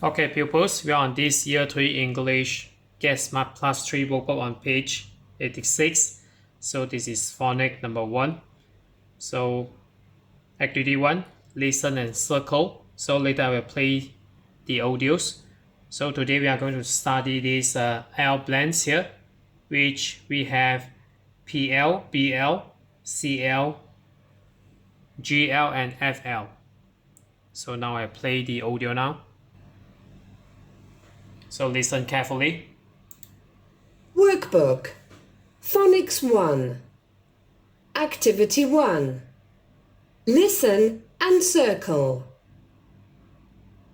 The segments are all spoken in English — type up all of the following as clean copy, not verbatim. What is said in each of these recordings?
Okay, pupils, we are on this Year 3 English Get Smart Plus 3 workbook on page 86. So this is phonics number 1. So activity 1, listen and circle. So later I will play the audios. So today we are going to study these L blends here, which we have PL, BL, CL, GL, and FL. So now I play the audio now. So listen carefully. Workbook, Phonics 1, Activity 1. Listen and circle.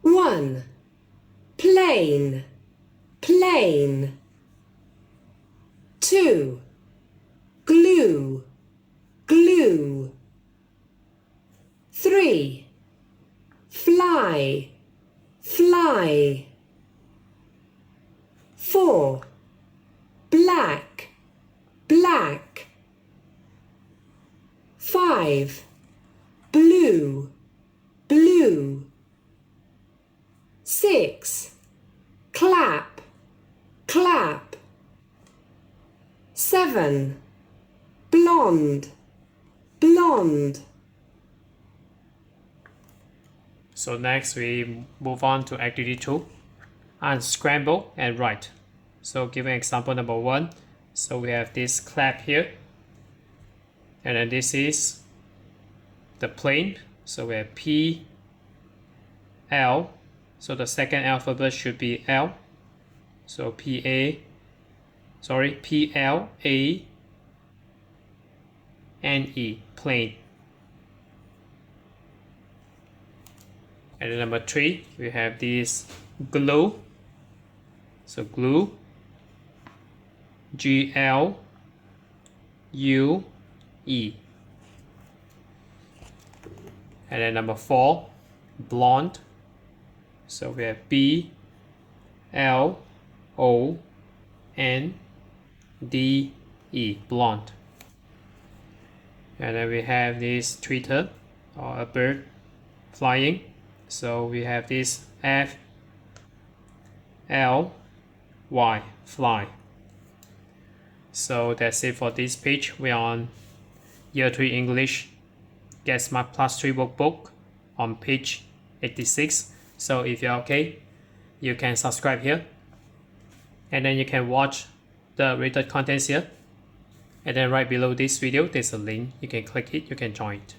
1. Plane, plane. 2. Glue, glue. 3. Fly, fly. 4. Black, black. 5. Blue, blue. 6. Clap, clap. 7. Blonde, blonde. So next we move on to activity 2, unscramble and write. So giving example number 1, so we have this clap here, and then this is the plane. So we have P, L, so the second alphabet should be L. So P-L-A-N-E, plane. And then number 3, we have this glue. So glue, G-L-U-E. And then number 4, blonde. So we have B-L-O-N-D-E, blonde. And then we have this tweeter, or a bird flying. So we have this F-L-Y, fly. So that's it for this page. We are on Year 3 English Get Smart Plus 3 workbook on page 86. So if you're okay, you can subscribe here. And then you can watch the rated contents here. And then right below this video, there's a link. You can click it, you can join it.